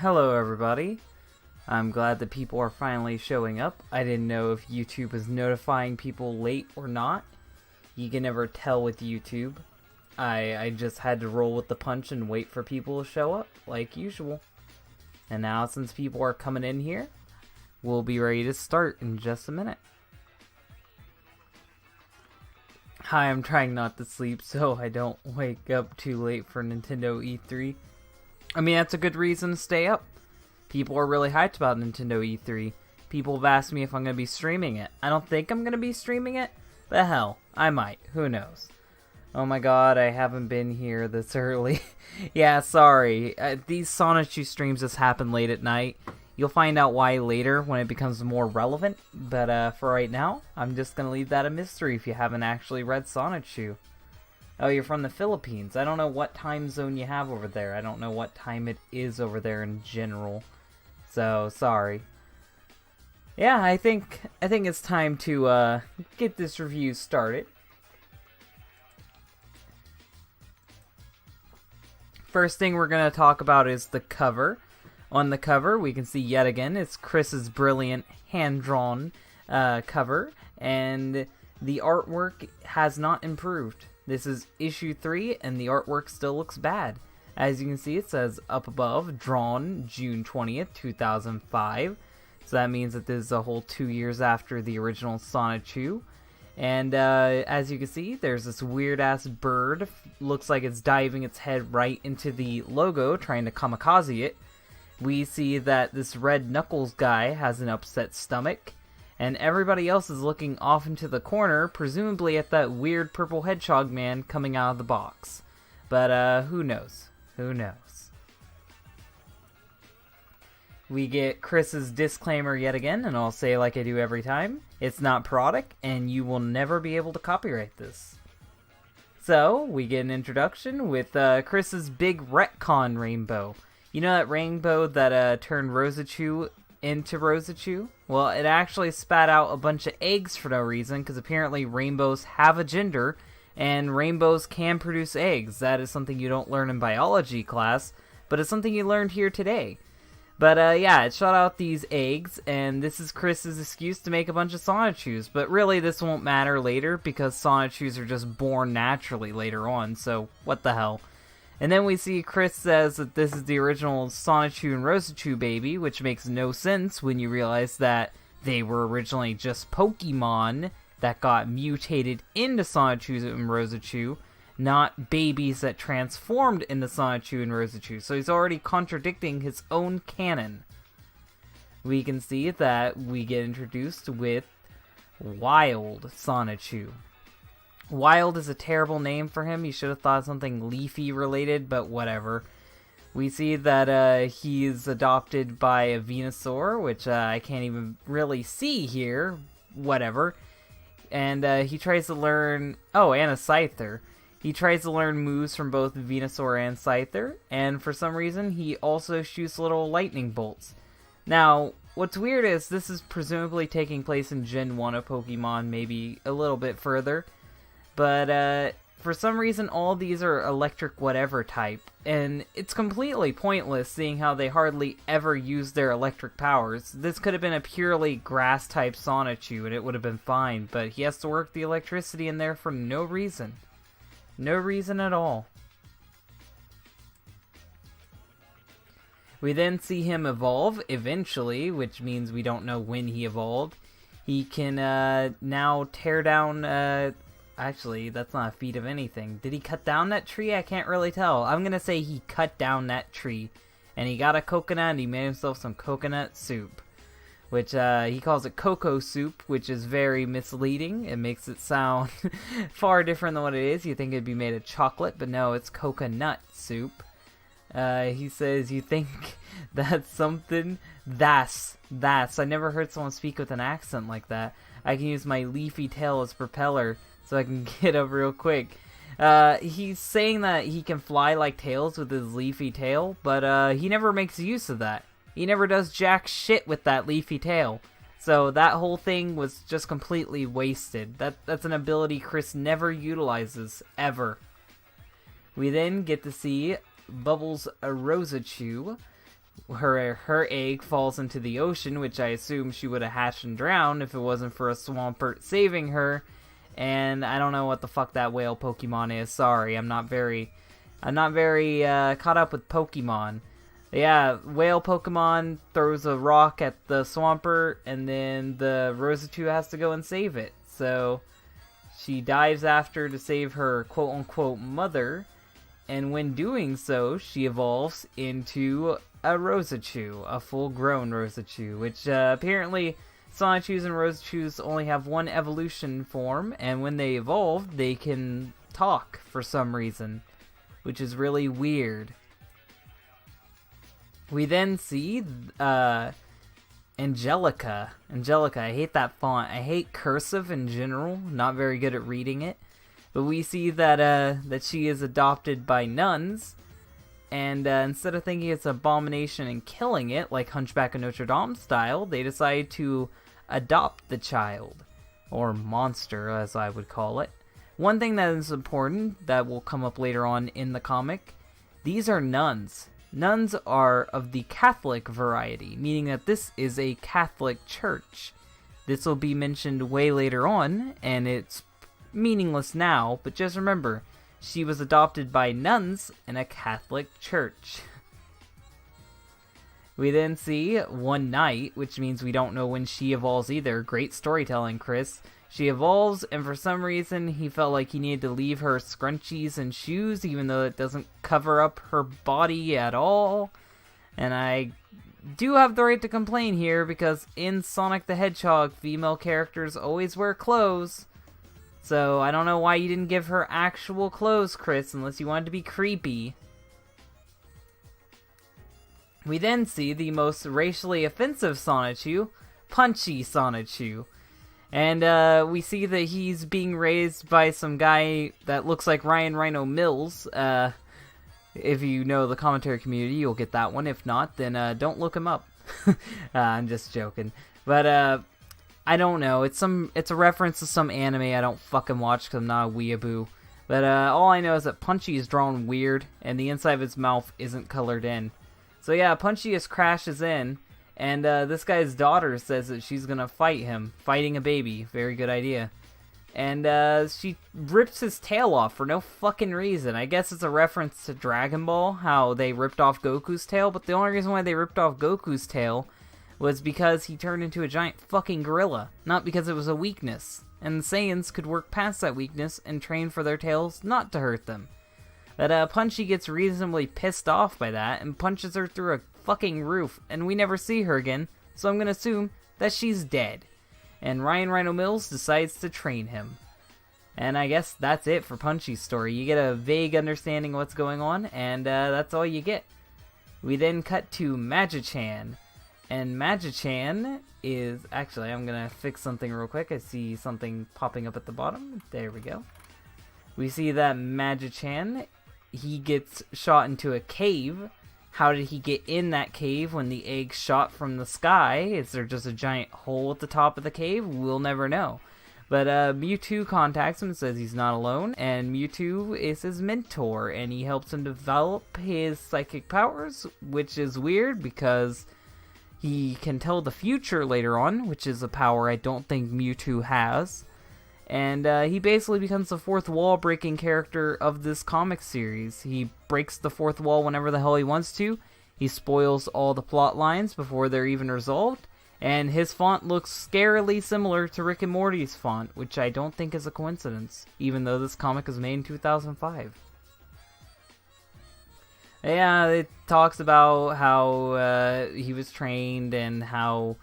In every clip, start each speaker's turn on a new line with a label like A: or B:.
A: Hello everybody. I'm glad that people are finally showing up. I didn't know if YouTube is notifying people late or not. You can never tell with YouTube. I just had to roll with the punch and wait for people to show up, like usual. And now since people are coming in here, we'll be ready to start in just a minute. Hi, I'm trying not to sleep so I don't wake up too late for Nintendo E3. I mean, that's a good reason to stay up. People are really hyped about Nintendo E3. People have asked me if I'm going to be streaming it. I don't think I'm going to be streaming it, but hell, I might. Who knows? Oh my god, I haven't been here this early. Yeah, sorry. These Sonichu streams just happen late at night. You'll find out why later when it becomes more relevant, but for right now, I'm just going to leave that a mystery if you haven't actually read Sonichu. Oh, you're from the Philippines. I don't know what time zone you have over there. I don't know what time it is over there in general. So, sorry. Yeah, I think it's time to get this review started. First thing we're going to talk about is the cover. On the cover, we can see yet again, it's Chris's brilliant hand-drawn cover, and the artwork has not improved. This is issue 3, and the artwork still looks bad. As you can see, it says up above, drawn June 20th, 2005. So that means that this is a whole 2 years after the original Sonichu. And as you can see, there's this weird-ass bird. Looks like it's diving its head right into the logo, trying to kamikaze it. We see that this Red Knuckles guy has an upset stomach. And everybody else is looking off into the corner, presumably at that weird purple hedgehog man coming out of the box. But, who knows? Who knows? We get Chris's disclaimer yet again, and I'll say like I do every time. It's not product, and you will never be able to copyright this. So, we get an introduction with Chris's big retcon rainbow. You know that rainbow that turned Rosachu into Rosachu? Well, it actually spat out a bunch of eggs for no reason, because apparently rainbows have a gender, and rainbows can produce eggs. That is something you don't learn in biology class, but it's something you learned here today. But yeah, it shot out these eggs, and this is Chris's excuse to make a bunch of Sonichus, but really this won't matter later, because Sonichus are just born naturally later on, so what the hell. And then we see Chris says that this is the original Sonichu and Rosachu baby, which makes no sense when you realize that they were originally just Pokemon that got mutated into Sonichu and Rosachu, not babies that transformed into Sonichu and Rosachu. So he's already contradicting his own canon. We can see that we get introduced with Wild Sonichu. Wild is a terrible name for him. You should have thought something leafy related, but whatever. We see that he's adopted by a Venusaur, which I can't even really see here. Whatever. And he tries to learn... Oh, and a Scyther. He tries to learn moves from both Venusaur and Scyther, and for some reason he also shoots little lightning bolts. Now, what's weird is this is presumably taking place in Gen 1 of Pokemon, maybe a little bit further. But, for some reason, all these are electric whatever type, and it's completely pointless seeing how they hardly ever use their electric powers. This could have been a purely grass-type Sonichu, and it would have been fine, but he has to work the electricity in there for no reason. No reason at all. We then see him evolve, eventually, which means we don't know when he evolved. He can, now tear down, Actually, that's not a feat of anything. Did he cut down that tree? I can't really tell. I'm gonna say he cut down that tree. And he got a coconut and he made himself some coconut soup. Which, he calls it cocoa soup, which is very misleading. It makes it sound far different than what it is. You think it'd be made of chocolate, but no, it's coconut soup. He says, you think that's something? That's. I never heard someone speak with an accent like that. I can use my leafy tail as propeller, so I can get up real quick. He's saying that he can fly like Tails with his leafy tail, but he never makes use of that. He never does jack shit with that leafy tail. So that whole thing was just completely wasted. That's an ability Chris never utilizes, ever. We then get to see Bubbles Rosachu, her egg falls into the ocean, which I assume she would have hatched and drowned if it wasn't for a Swampert saving her. And I don't know what the fuck that whale Pokemon is. Sorry, I'm not very caught up with Pokemon. Yeah, whale Pokemon throws a rock at the Swampert, and then the Rosatu has to go and save it. So she dives after to save her quote-unquote mother, and when doing so, she evolves into a Rosatu, a full-grown Rosatu, which apparently Sonichus and Rosatus only have one evolution form, and when they evolve, they can talk for some reason, which is really weird. We then see Angelica. Angelica, I hate that font. I hate cursive in general. Not very good at reading it. But we see that she is adopted by nuns, and instead of thinking it's an abomination and killing it, like Hunchback of Notre Dame style, they decide to adopt the child, or monster, as I would call it. One thing that is important that will come up later on in the comic: these are nuns. Nuns are of the Catholic variety, meaning that this is a Catholic church. This will be mentioned way later on, and it's meaningless now, but just remember, she was adopted by nuns in a Catholic church. We then see One Night, which means we don't know when she evolves either. Great storytelling, Chris. She evolves, and for some reason, he felt like he needed to leave her scrunchies and shoes, even though it doesn't cover up her body at all. And I do have the right to complain here, because in Sonic the Hedgehog, female characters always wear clothes. So I don't know why you didn't give her actual clothes, Chris, unless you wanted to be creepy. We then see the most racially offensive Sonichu, Punchy Sonichu. And we see that he's being raised by some guy that looks like Ryan Rhino Mills. If you know the commentary community, you'll get that one. If not, then don't look him up. I'm just joking. But I don't know. It's a reference to some anime I don't fucking watch because I'm not a weeaboo. But all I know is that Punchy is drawn weird, and the inside of his mouth isn't colored in. So yeah, Punchy just crashes in. And this guy's daughter says that she's gonna fight him. Fighting a baby. Very good idea. And she rips his tail off for no fucking reason. I guess it's a reference to Dragon Ball, how they ripped off Goku's tail. But the only reason why they ripped off Goku's tail was because he turned into a giant fucking gorilla. Not because it was a weakness. And the Saiyans could work past that weakness and train for their tails not to hurt them. But Punchy gets reasonably pissed off by that and punches her through a fucking roof, and we never see her again, so I'm gonna assume that she's dead. And Ryan Rhino Mills decides to train him. And I guess that's it for Punchy's story. You get a vague understanding of what's going on, and that's all you get. We then cut to Magichan. And Magichan is... Actually, I'm gonna fix something real quick. I see something popping up at the bottom. There we go. We see that Magichan, he gets shot into a cave. How did he get in that cave when the egg shot from the sky? Is there just a giant hole at the top of the cave? We'll never know. But Mewtwo contacts him and says he's not alone, and Mewtwo is his mentor, and he helps him develop his psychic powers, which is weird because he can tell the future later on, which is a power I don't think Mewtwo has. And he basically becomes the fourth wall breaking character of this comic series. He breaks the fourth wall whenever the hell he wants to. He spoils all the plot lines before they're even resolved. And his font looks scarily similar to Rick and Morty's font, which I don't think is a coincidence, even though this comic was made in 2005. Yeah, it talks about how he was trained and how...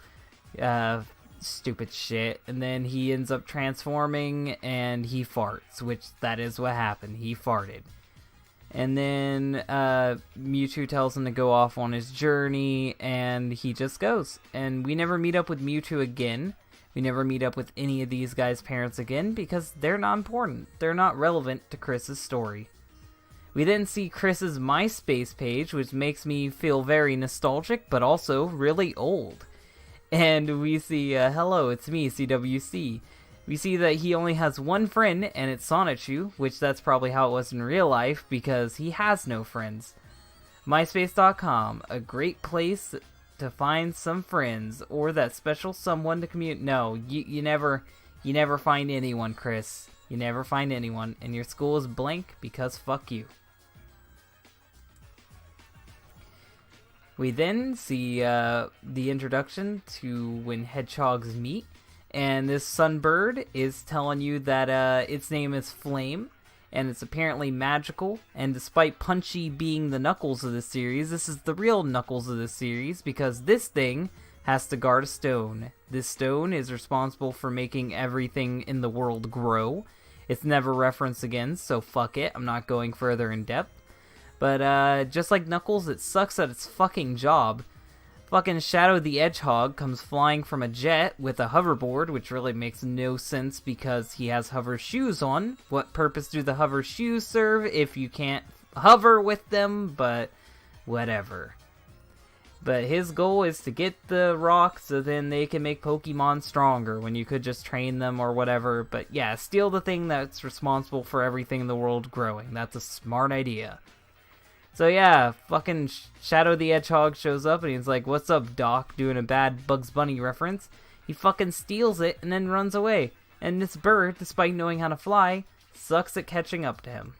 A: stupid shit, and then he ends up transforming and he farts, which that is what happened. He farted. And then Mewtwo tells him to go off on his journey, and he just goes. And we never meet up with Mewtwo again. We never meet up with any of these guys' parents again because they're not important. They're not relevant to Chris's story. We then see Chris's MySpace page, which makes me feel very nostalgic, but also really old. And we see, hello, it's me, CWC. We see that he only has one friend, and it's Sonichu, which that's probably how it was in real life, because he has no friends. MySpace.com, a great place to find some friends or that special someone to commute. No, you never find anyone, Chris. You never find anyone, and your school is blank because fuck you. We then see the introduction to when hedgehogs meet, and this sunbird is telling you that its name is Flame, and it's apparently magical, and despite Punchy being the Knuckles of this series, this is the real Knuckles of this series, because this thing has to guard a stone. This stone is responsible for making everything in the world grow. It's never referenced again, so fuck it, I'm not going further in depth. But just like Knuckles, it sucks at its fucking job. Fucking Shadow the Hedgehog comes flying from a jet with a hoverboard, which really makes no sense because he has hover shoes on. What purpose do the hover shoes serve if you can't hover with them? But whatever. But his goal is to get the rock so then they can make Pokemon stronger when you could just train them or whatever. But yeah, steal the thing that's responsible for everything in the world growing. That's a smart idea. So yeah, fucking Shadow the Hedgehog shows up and he's like, "What's up, Doc?" Doing a bad Bugs Bunny reference. He fucking steals it and then runs away. And this bird, despite knowing how to fly, sucks at catching up to him.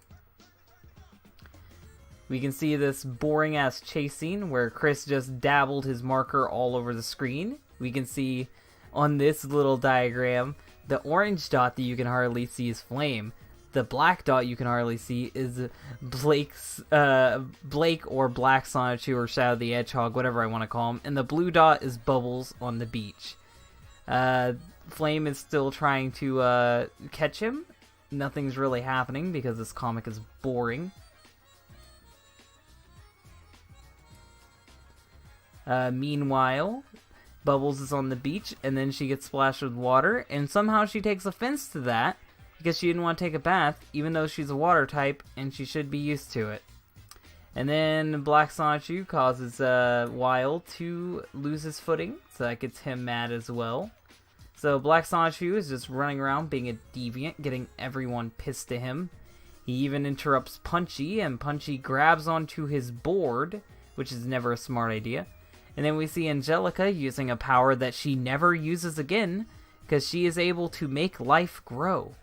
A: We can see this boring ass chase scene where Chris just dabbled his marker all over the screen. We can see on this little diagram, the orange dot that you can hardly see is Flame. The black dot you can hardly see is Blake or Black Sonichu or Shadow the Hedgehog, whatever I want to call him. And the blue dot is Bubbles on the beach. Flame is still trying to catch him. Nothing's really happening because this comic is boring. Meanwhile, Bubbles is on the beach and then she gets splashed with water. And somehow she takes offense to that, because she didn't want to take a bath, even though she's a water type, and she should be used to it. And then Black Sonichu causes Wild to lose his footing, so that gets him mad as well. So Black Sonichu is just running around being a deviant, getting everyone pissed at him. He even interrupts Punchy, and Punchy grabs onto his board, which is never a smart idea. And then we see Angelica using a power that she never uses again, because she is able to make life grow.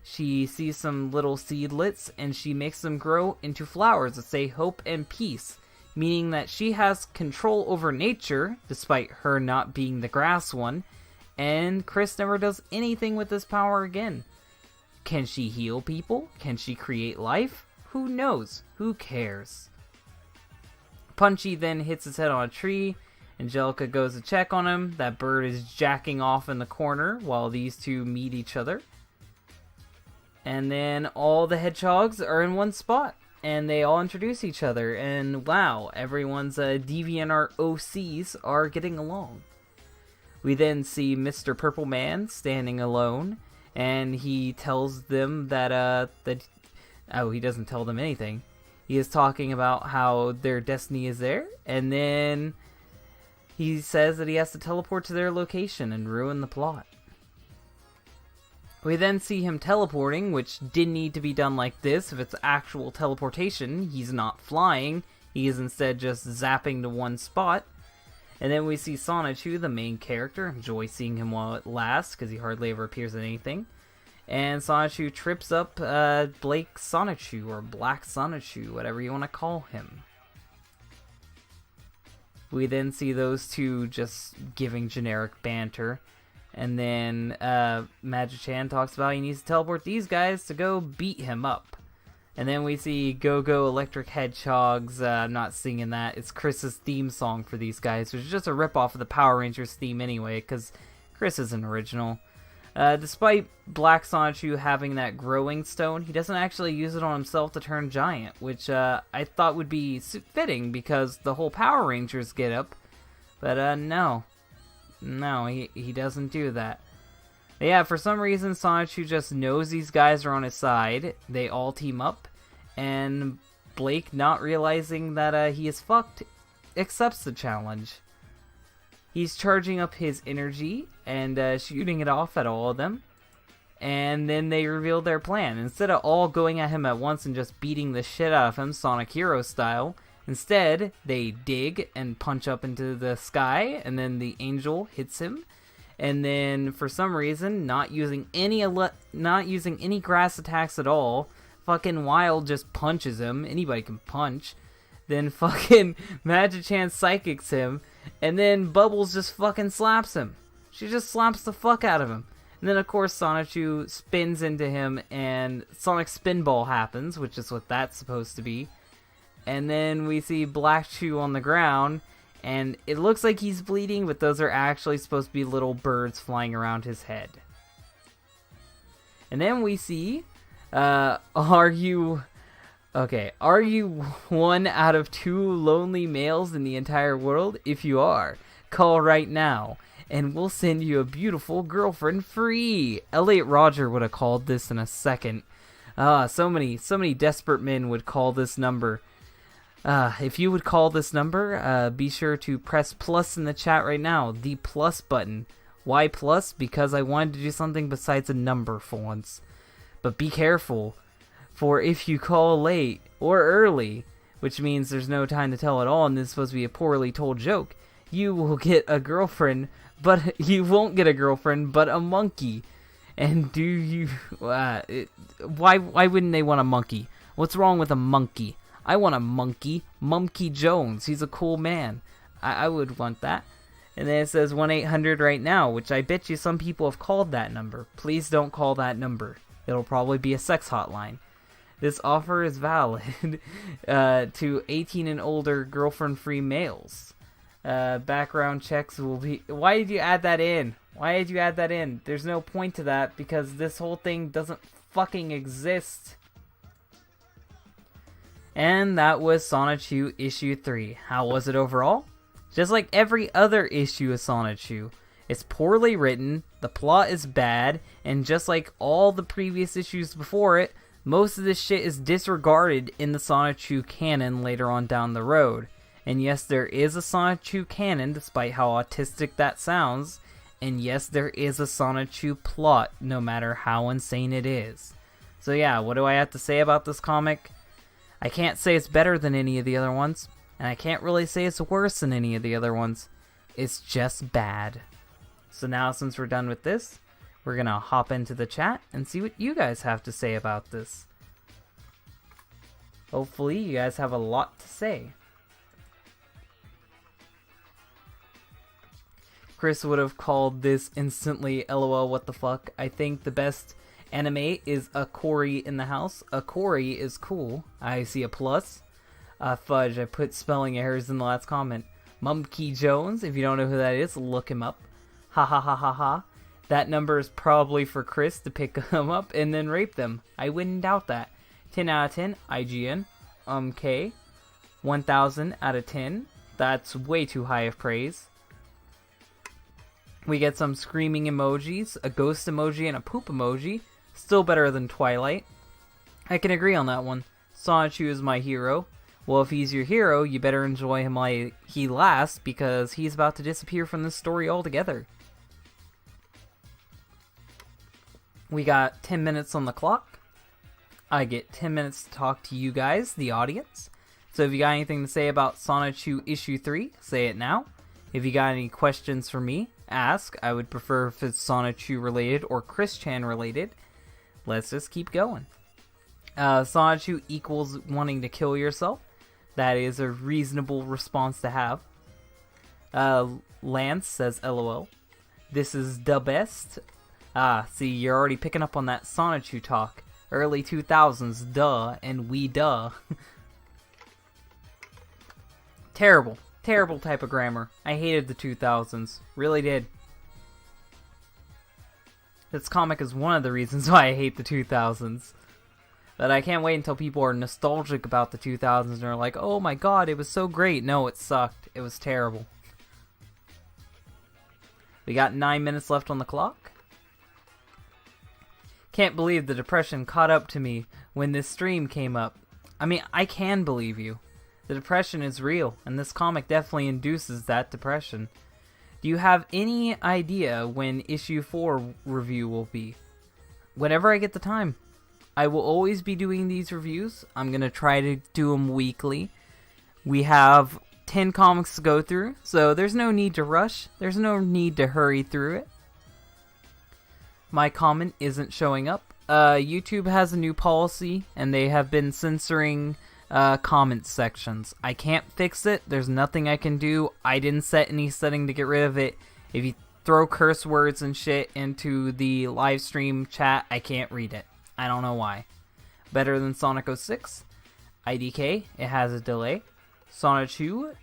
A: She sees some little seedlets and she makes them grow into flowers that say hope and peace, meaning that she has control over nature, despite her not being the grass one, and Chris never does anything with this power again. Can she heal people? Can she create life? Who knows? Who cares? Punchy then hits his head on a tree. Angelica goes to check on him. That bird is jacking off in the corner while these two meet each other. And then all the hedgehogs are in one spot, and they all introduce each other, and wow, everyone's DeviantArt OCs are getting along. We then see Mr. Purple Man standing alone, and he tells them that, he doesn't tell them anything. He is talking about how their destiny is there, and then he says that he has to teleport to their location and ruin the plot. We then see him teleporting, which didn't need to be done like this. If it's actual teleportation, he's not flying. He is instead just zapping to one spot. And then we see Sonichu, the main character. Enjoy seeing him while it lasts, because he hardly ever appears in anything. And Sonichu trips up Blake Sonichu, or Black Sonichu, whatever you want to call him. We then see those two just giving generic banter. And then Magi-chan talks about he needs to teleport these guys to go beat him up. And then we see Go-Go Electric Hedgehogs. I'm not singing that. It's Chris's theme song for these guys, which is just a ripoff of the Power Rangers theme anyway, because Chris isn't original. Despite Black Sonichu having that growing stone, he doesn't actually use it on himself to turn giant, which I thought would be fitting because the whole Power Rangers get up. But no. No, he doesn't do that. But yeah, for some reason, Sonichu just knows these guys are on his side. They all team up, and Blake, not realizing that he is fucked, accepts the challenge. He's charging up his energy and shooting it off at all of them, and then they reveal their plan. Instead of all going at him at once and just beating the shit out of him, Sonic Hero style, Instead, they dig and punch up into the sky, and then the angel hits him. And then, for some reason, not using any grass attacks at all, fucking Wild just punches him. Anybody can punch. Then fucking Magichan psychics him, and then Bubbles just fucking slaps him. She just slaps the fuck out of him. And then, of course, Sonichu spins into him, and Sonic Spinball happens, which is what that's supposed to be. And then we see Black Chew on the ground, and it looks like he's bleeding, but those are actually supposed to be little birds flying around his head. And then we see, are you one out of 2 lonely males in the entire world? If you are, call right now, and we'll send you a beautiful girlfriend free. Elliot Rodger would have called this in a second. So many desperate men would call this number. If you would call this number, be sure to press plus in the chat right now. The plus button. Why plus? Because I wanted to do something besides a number for once. But be careful, for if you call late or early, which means there's no time to tell at all and this is supposed to be a poorly told joke, you will get a girlfriend, but you won't get a girlfriend, but a monkey. And do you... why wouldn't they want a monkey? What's wrong with a monkey? I want a monkey. Monkey Jones. He's a cool man. I would want that. And then it says 1-800 right now, which I bet you some people have called that number. Please don't call that number. It'll probably be a sex hotline. This offer is valid to 18 and older girlfriend-free males. Background checks will be... Why did you add that in? Why did you add that in? There's no point to that because this whole thing doesn't fucking exist. And that was Sonichu issue 3. How was it overall? Just like every other issue of Sonichu, it's poorly written, the plot is bad, and just like all the previous issues before it, most of this shit is disregarded in the Sonichu canon later on down the road. And yes, there is a Sonichu canon, despite how autistic that sounds, and yes, there is a Sonichu plot, no matter how insane it is. So yeah, what do I have to say about this comic? I can't say it's better than any of the other ones, and I can't really say it's worse than any of the other ones. It's just bad. So now, since we're done with this, we're gonna hop into the chat and see what you guys have to say about this. Hopefully, you guys have a lot to say. Chris would have called this instantly, LOL, what the fuck. I think the best anime is a Cory in the house. A Cory is cool. I see a plus. Fudge, I put spelling errors in the last comment. Monkey Jones, if you don't know who that is, look him up. Ha ha ha ha ha. That number is probably for Chris to pick them up and then rape them. I wouldn't doubt that. 10 out of 10, IGN. K. 1000 out of 10. That's way too high of praise. We get some screaming emojis, a ghost emoji, and a poop emoji. Still better than Twilight. I can agree on that one. Sonichu is my hero. Well, if he's your hero, you better enjoy him while he lasts, because he's about to disappear from this story altogether. We got 10 minutes on the clock. I get 10 minutes to talk to you guys, the audience. So if you got anything to say about Sonichu issue 3, say it now. If you got any questions for me, ask. I would prefer if it's Sonichu related or Chris Chan related. Let's just keep going. Sonichu equals wanting to kill yourself. That is a reasonable response to have. Lance says LOL. This is the best. See, you're already picking up on that Sonichu talk. Early 2000s, duh, and we duh. Terrible. Terrible type of grammar. I hated the 2000s. Really did. This comic is one of the reasons why I hate the 2000s. But I can't wait until people are nostalgic about the 2000s and are like, oh my god, it was so great. No, it sucked. It was terrible. We got 9 minutes left on the clock. Can't believe the depression caught up to me when this stream came up. I mean, I can believe you. The depression is real, and this comic definitely induces that depression. Do you have any idea when issue 4 review will be? Whenever I get the time. I will always be doing these reviews. I'm going to try to do them weekly. We have 10 comics to go through, so there's no need to rush. There's no need to hurry through it. My comment isn't showing up. YouTube has a new policy, and they have been censoring comment sections. I can't fix it. There's nothing I can do. I didn't set any setting to get rid of it. If you throw curse words and shit into the live stream chat, I can't read it. I don't know why. Better than Sonic 06. IDK, it has a delay. Sonichu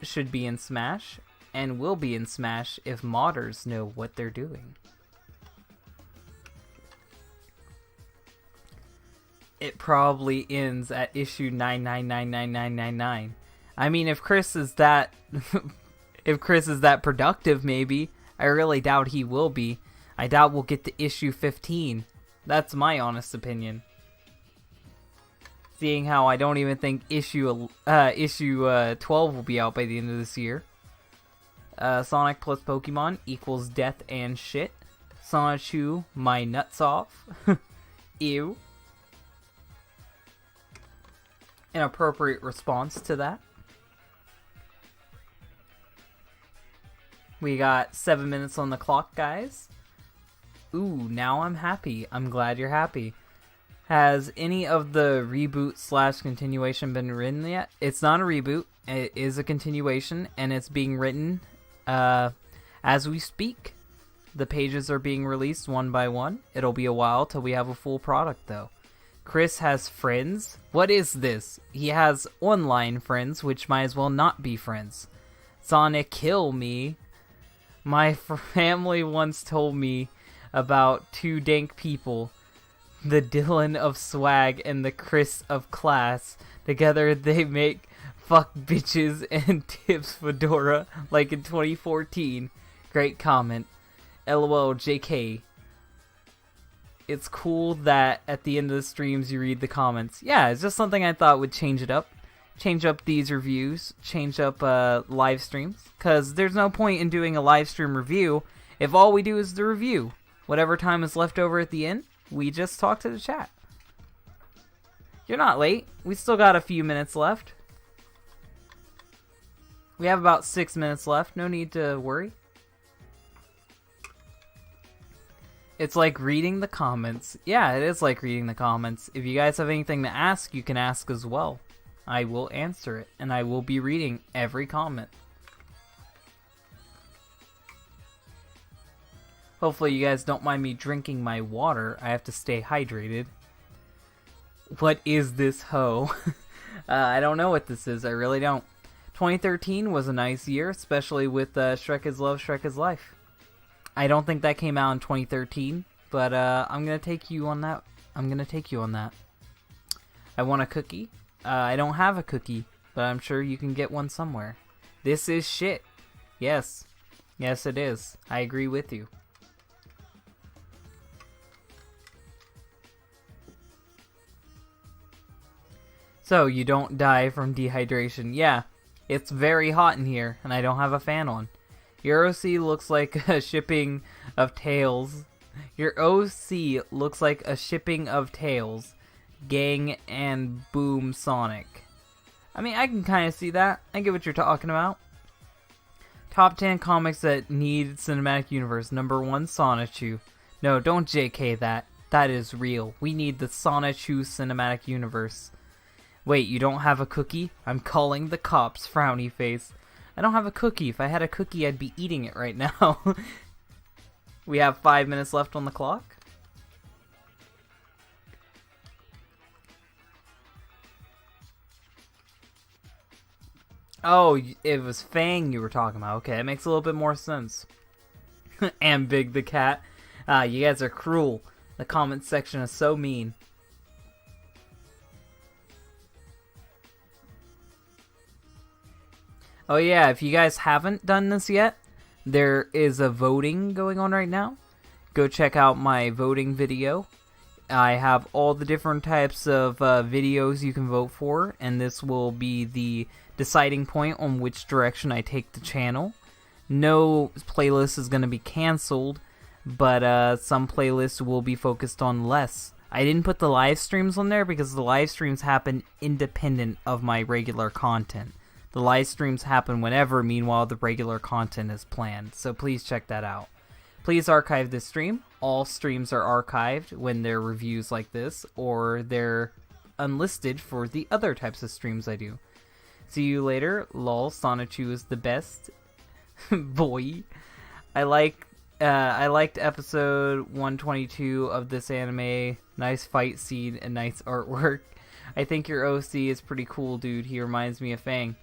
A: should be in Smash, and will be in Smash if modders know what they're doing. It probably ends at issue 9999999. I mean, if Chris is that if Chris is that productive, maybe. I really doubt he will be. I doubt we'll get to issue 15. That's my honest opinion. Seeing how I don't even think issue 12 will be out by the end of this year. Sonic plus Pokemon equals death and shit. Sonichu, my nuts off. Ew. An appropriate response to that. We got 7 minutes on the clock, guys. Ooh, now I'm happy. I'm glad you're happy. Has any of the reboot / continuation been written yet? It's not a reboot. It is a continuation, and it's being written as we speak. The pages are being released one by one. It'll be a while till we have a full product, though. Chris has friends. What is this? He has online friends, which might as well not be friends. Sonic, kill me. My family once told me about two dank people, the Dylan of swag and the Chris of class. Together they make fuck bitches and tips fedora like in 2014. Great comment. LOL JK. It's cool that at the end of the streams you read the comments. Yeah, it's just something I thought would change it up. Change up these reviews. Change up live streams. Because there's no point in doing a live stream review if all we do is the review. Whatever time is left over at the end, we just talk to the chat. You're not late. We still got a few minutes left. We have about 6 minutes left. No need to worry. It's like reading the comments. Yeah, it is like reading the comments. If you guys have anything to ask, you can ask as well. I will answer it, and I will be reading every comment. Hopefully you guys don't mind me drinking my water. I have to stay hydrated. What is this hoe? I don't know what this is. I really don't. 2013 was a nice year, especially with Shrek is Love, Shrek is Life. I don't think that came out in 2013, but I'm gonna take you on that. I want a cookie. I don't have a cookie, but I'm sure you can get one somewhere. This is shit. Yes. Yes, it is. I agree with you. So, you don't die from dehydration. Yeah, it's very hot in here, and I don't have a fan on. Your OC looks like a shipping of tails. Your OC looks like a shipping of tails. Gang and Boom Sonic. I mean, I can kind of see that. I get what you're talking about. Top 10 comics that need cinematic universe. Number 1, Sonichu. No, don't JK that. That is real. We need the Sonichu cinematic universe. Wait, you don't have a cookie? I'm calling the cops, frowny face. I don't have a cookie. If I had a cookie, I'd be eating it right now. We have 5 minutes left on the clock. Oh, it was Fang you were talking about. Okay, it makes a little bit more sense. And Big the Cat. You guys are cruel. The comment section is so mean. Oh yeah, if you guys haven't done this yet, there is a voting going on right now. Go check out my voting video. I have all the different types of videos you can vote for, and this will be the deciding point on which direction I take the channel. No playlist is going to be cancelled, but some playlists will be focused on less. I didn't put the live streams on there because the live streams happen independent of my regular content. The live streams happen whenever, meanwhile the regular content is planned, so please check that out. Please archive this stream. All streams are archived when there are reviews like this, or they're unlisted for the other types of streams I do. See you later. Lol, Sonichu is the best. Boy. I liked episode 122 of this anime. Nice fight scene and nice artwork. I think your OC is pretty cool, dude. He reminds me of Fang.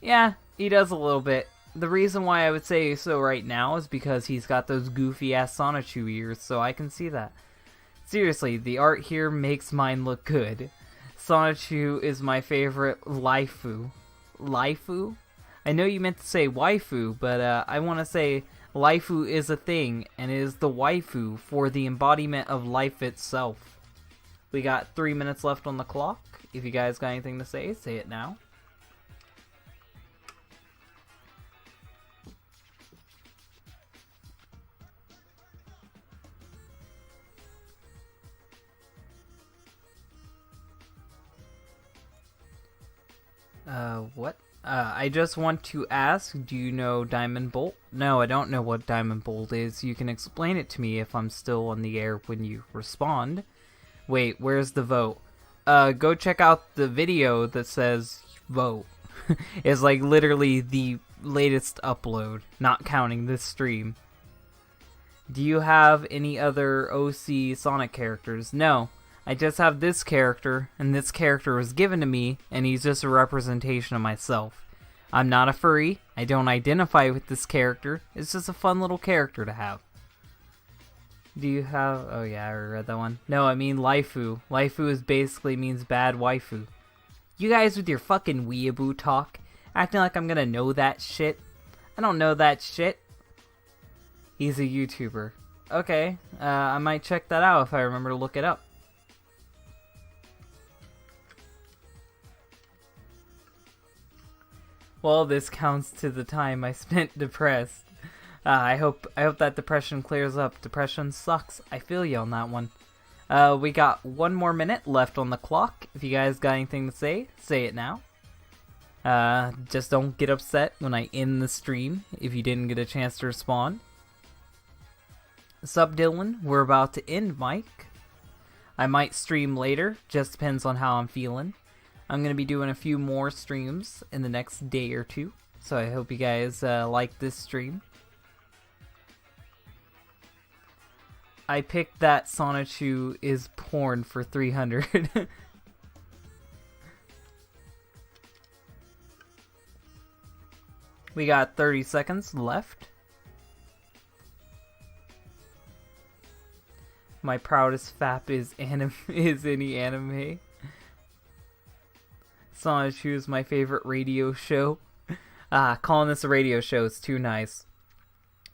A: Yeah, he does a little bit. The reason why I would say so right now is because he's got those goofy-ass Sonichu ears, so I can see that. Seriously, the art here makes mine look good. Sonichu is my favorite waifu. Waifu? I know you meant to say waifu, but I want to say waifu is a thing, and it is the waifu for the embodiment of life itself. We got 3 minutes left on the clock. If you guys got anything to say it now. What? I just want to ask, do you know Diamond Bolt? No, I don't know what Diamond Bolt is. You can explain it to me if I'm still on the air when you respond. Wait, where's the vote? Go check out the video that says vote. It's like literally the latest upload, not counting this stream. Do you have any other OC Sonic characters? No. I just have this character, and this character was given to me, and he's just a representation of myself. I'm not a furry, I don't identify with this character, it's just a fun little character to have. Do you have... oh yeah, I already read that one. No, I mean Laifu. Laifu is basically means bad waifu. You guys with your fucking weeaboo talk, acting like I'm gonna know that shit. I don't know that shit. He's a YouTuber. Okay, I might check that out if I remember to look it up. Well, this counts to the time I spent depressed. I hope that depression clears up. Depression sucks. I feel you on that one. We got 1 more minute left on the clock. If you guys got anything to say it now. Just don't get upset when I end the stream if you didn't get a chance to respond. Sup, Dylan? We're about to end, Mike. I might stream later. Just depends on how I'm feeling. I'm going to be doing a few more streams in the next day or two. So I hope you guys like this stream. I picked that Sonichu is porn for 300. We got 30 seconds left. My proudest fap is any anime. Sonichu is my favorite radio show. Calling this a radio show is too nice.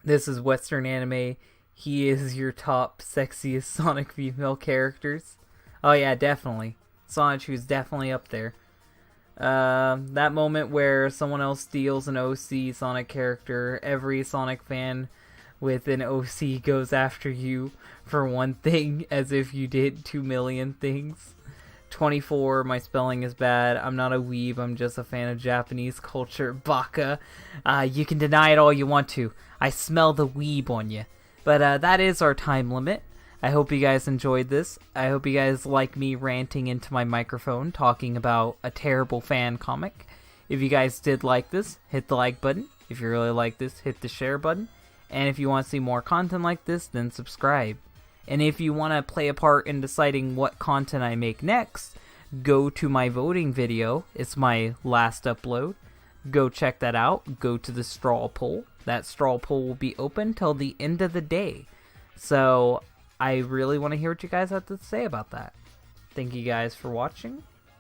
A: This is Western anime. He is your top sexiest Sonic female characters. Oh yeah, definitely. Sonichu is definitely up there. That moment where someone else steals an OC Sonic character, every Sonic fan with an OC goes after you for one thing as if you did 2 million things. 24, my spelling is bad. I'm not a weeb, I'm just a fan of Japanese culture. Baka. You can deny it all you want to. I smell the weeb on you. But that is our time limit. I hope you guys enjoyed this. I hope you guys like me ranting into my microphone talking about a terrible fan comic. If you guys did like this, hit the like button. If you really like this, hit the share button. And if you want to see more content like this, then subscribe. And if you want to play a part in deciding what content I make next, go to my voting video. It's my last upload. Go check that out. Go to the straw poll. That straw poll will be open till the end of the day. So I really want to hear what you guys have to say about that. Thank you guys for watching.